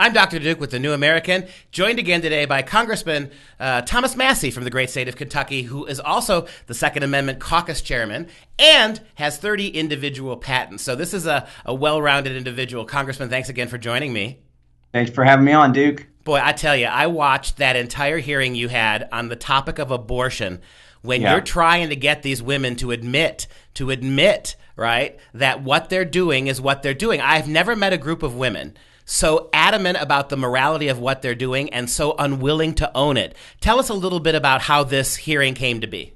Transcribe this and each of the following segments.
I'm Dr. Duke with the New American, joined again today by Congressman Thomas Massie from the great state of Kentucky, who is also the Second Amendment caucus chairman and has 30 individual patents. So this is a well-rounded individual. Congressman, thanks again for joining me. Thanks for having me on, Duke. Boy, I tell you, I watched that entire hearing you had on the topic of abortion when you're trying to get these women to admit, right, that what they're doing is what they're doing. I've never met a group of women so adamant about the morality of what they're doing and so unwilling to own it. Tell us a little bit about how this hearing came to be.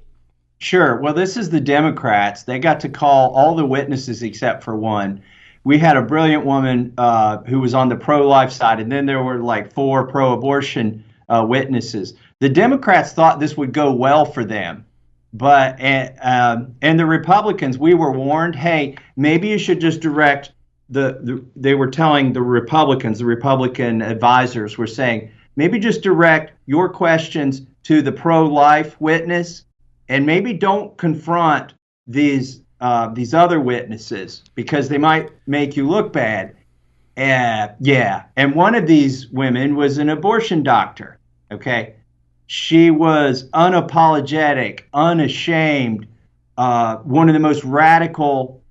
Sure. Well, this is the Democrats. They got to call all the witnesses except for one. We had a brilliant woman who was on the pro-life side, and then there were like 4 pro-abortion witnesses. The Democrats thought this would go well for them, but and the Republicans, we were warned, hey, maybe you should just direct they were telling the Republicans, the Republican advisors were saying, maybe just direct your questions to the pro-life witness and maybe don't confront these other witnesses because they might make you look bad. And one of these women was an abortion doctor, okay? She was unapologetic, unashamed, one of the most radical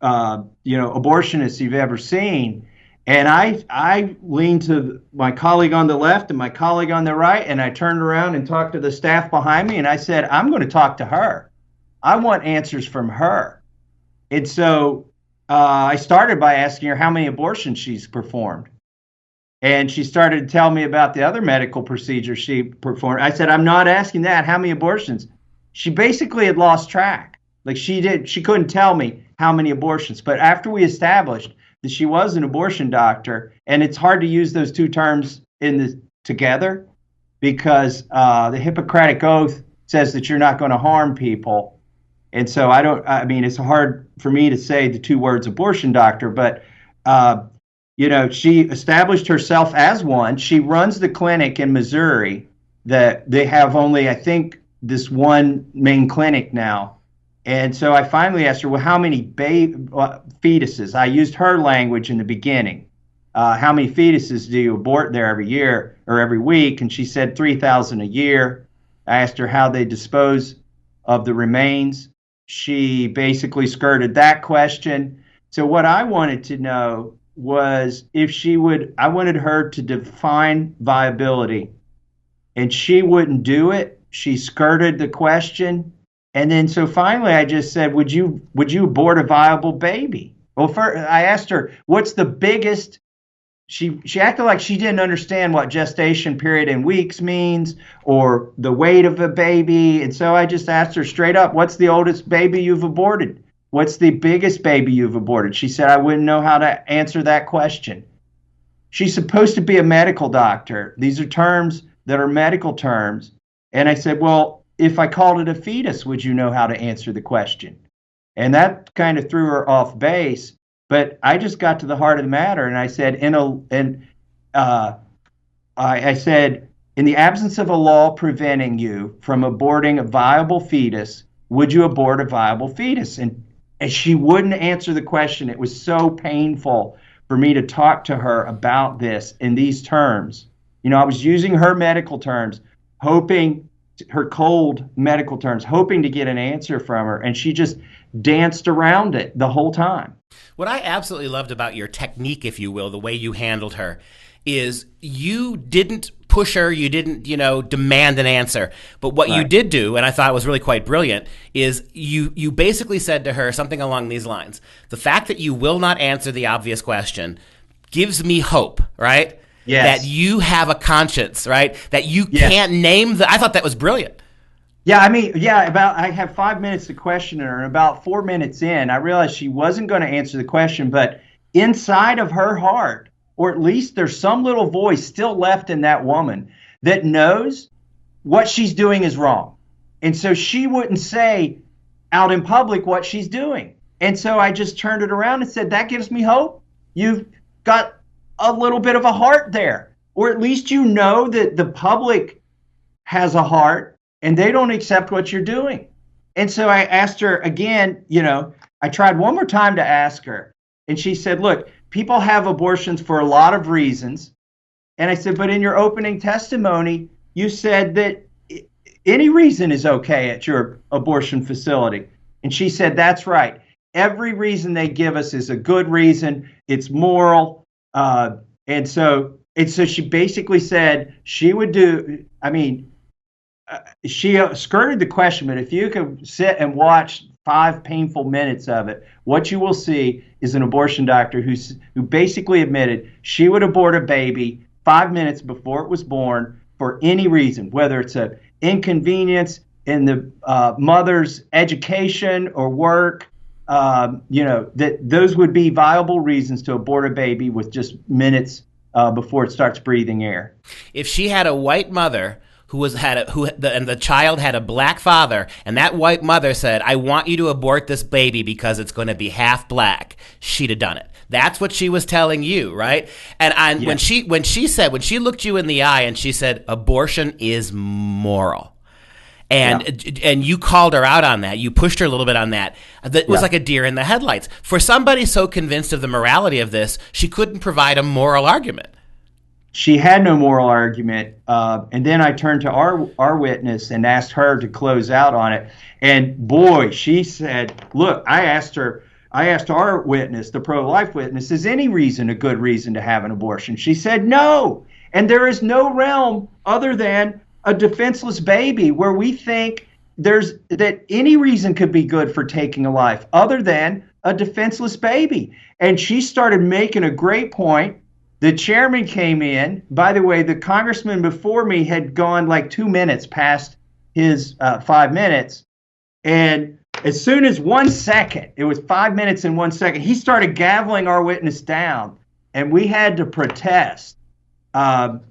abortionists you've ever seen. And I leaned to my colleague on the left and my colleague on the right, and I turned around and talked to the staff behind me, and I said, I'm going to talk to her. I want answers from her. And so I started by asking her how many abortions she's performed. And she started to tell me about the other medical procedures she performed. I said, I'm not asking that. How many abortions? She basically had lost track. Like she couldn't tell me how many abortions. But after we established that she was an abortion doctor, and it's hard to use those two terms together because the Hippocratic Oath says that you're not going to harm people. And so it's hard for me to say the 2 words abortion doctor, but she established herself as one. She runs the clinic in Missouri that they have only, I think, this one main clinic now. And so I finally asked her, well, how many fetuses? I used her language in the beginning. How many fetuses do you abort there every year or every week? And she said 3,000 a year. I asked her how they dispose of the remains. She basically skirted that question. So what I wanted to know was I wanted her to define viability, and she wouldn't do it. She skirted the question. And then so finally I just said, would you abort a viable baby? Well, first I asked her, what's the biggest, she acted like she didn't understand what gestation period in weeks means or the weight of a baby. And so I just asked her straight up, what's the oldest baby you've aborted? What's the biggest baby you've aborted? She said, I wouldn't know how to answer that question. She's supposed to be a medical doctor. These are terms that are medical terms. And I said, well, if I called it a fetus, would you know how to answer the question? And that kind of threw her off base. But I just got to the heart of the matter, and I said, I said, in the absence of a law preventing you from aborting a viable fetus, would you abort a viable fetus? And she wouldn't answer the question. It was so painful for me to talk to her about this in these terms. I was using her medical terms, her cold medical terms, hoping to get an answer from her, and she just danced around it the whole time. What I absolutely loved about your technique, if you will, the way you handled her, is you didn't push her, you didn't, demand an answer. But what you did do, and I thought was really quite brilliant, is you basically said to her something along these lines. The fact that you will not answer the obvious question gives me hope, right? Yes. That you have a conscience, right? That you can't name I thought that was brilliant. Yeah, I have 5 minutes to question her, and about 4 minutes in, I realized she wasn't going to answer the question, but inside of her heart, or at least there's some little voice still left in that woman that knows what she's doing is wrong. And so she wouldn't say out in public what she's doing. And so I just turned it around and said, that gives me hope. You've got a little bit of a heart there, or at least that the public has a heart and they don't accept what you're doing. And so I asked her again, I tried one more time to ask her, and she said, look, people have abortions for a lot of reasons. And I said, but in your opening testimony, you said that any reason is okay at your abortion facility. And she said, that's right. Every reason they give us is a good reason. It's moral. And so she basically said she would do, she skirted the question, but if you could sit and watch 5 painful minutes of it, what you will see is an abortion doctor who basically admitted she would abort a baby 5 minutes before it was born for any reason, whether it's an inconvenience in the mother's education or work, that those would be viable reasons to abort a baby with just minutes before it starts breathing air. If she had a white mother and the child had a black father, and that white mother said, I want you to abort this baby because it's going to be half black, she'd have done it. That's what she was telling you, right? And yes. when she looked you in the eye and she said, abortion is moral. And you called her out on that. You pushed her a little bit on that. That was like a deer in the headlights. For somebody so convinced of the morality of this, she couldn't provide a moral argument. She had no moral argument. And then I turned to our witness and asked her to close out on it. And boy, she said, look, I asked our witness, the pro-life witness, is any reason a good reason to have an abortion? She said no. And there is no realm other than a defenseless baby where we think that any reason could be good for taking a life other than a defenseless baby. And she started making a great point. The chairman came in. By the way, the congressman before me had gone like 2 minutes past his 5 minutes. And as soon as 1 second, it was 5 minutes and 1 second, he started gaveling our witness down. And we had to protest and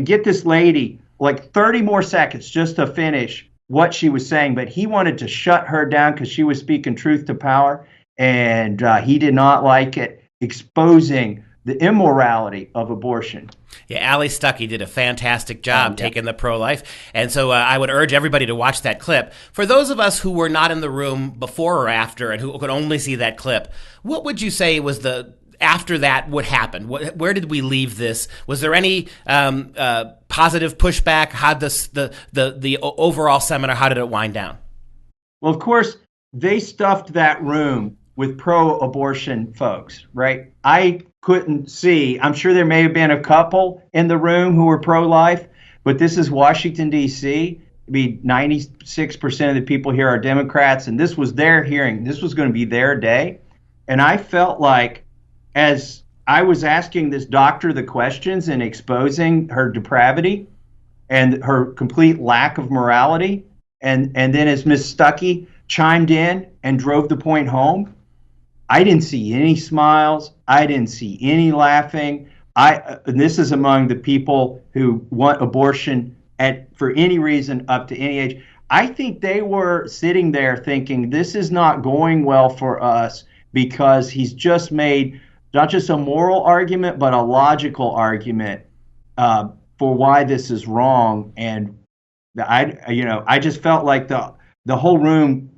get this lady like 30 more seconds just to finish what she was saying. But he wanted to shut her down because she was speaking truth to power. And he did not like it, exposing the immorality of abortion. Yeah, Ali Stuckey did a fantastic job taking the pro-life. And so I would urge everybody to watch that clip. For those of us who were not in the room before or after and who could only see that clip, what would you say was after that what happened? Where did we leave this? Was there any positive pushback? How the overall seminar, how did it wind down? Well, of course, they stuffed that room with pro-abortion folks, right? I couldn't see. I'm sure there may have been a couple in the room who were pro-life, but this is Washington, D.C. 96% of the people here are Democrats, and this was their hearing. This was going to be their day. And I felt like as I was asking this doctor the questions and exposing her depravity and her complete lack of morality, and then as Ms. Stuckey chimed in and drove the point home, I didn't see any smiles. I didn't see any laughing. And this is among the people who want abortion for any reason up to any age. I think they were sitting there thinking this is not going well for us because he's just made not just a moral argument, but a logical argument for why this is wrong. And I just felt like the whole room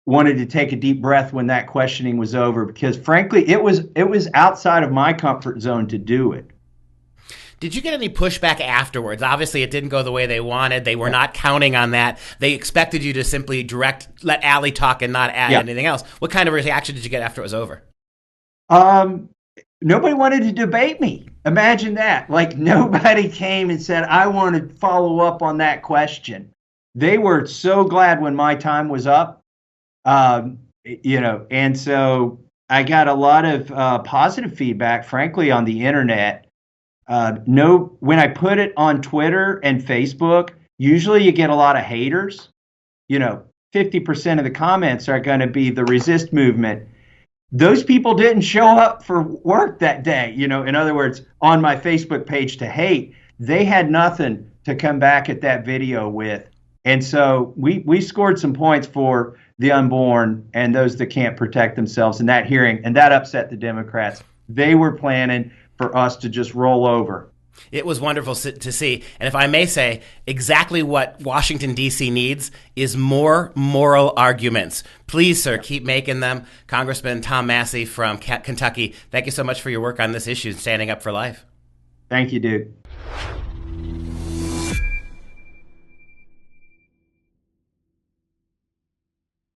wanted to take a deep breath when that questioning was over, because frankly, it was outside of my comfort zone to do it. Did you get any pushback afterwards? Obviously, it didn't go the way they wanted. They were not counting on that. They expected you to simply let Ali talk and not add anything else. What kind of reaction did you get after it was over? Nobody wanted to debate me. Imagine that. Like, nobody came and said, I want to follow up on that question. They were so glad when my time was up. And so I got a lot of positive feedback, frankly, on the internet. When I put it on Twitter and Facebook, usually you get a lot of haters. 50% of the comments are going to be the resist movement. Those people didn't show up for work that day. In other words, on my Facebook page to hate, they had nothing to come back at that video with. And so we scored some points for the unborn and those that can't protect themselves in that hearing, and that upset the Democrats. They were planning for us to just roll over It was wonderful to see. And if I may say, exactly what Washington, D.C. needs is more moral arguments. Please, sir, keep making them. Congressman Tom Massie from Kentucky, thank you so much for your work on this issue, standing up for life. Thank you, Duke.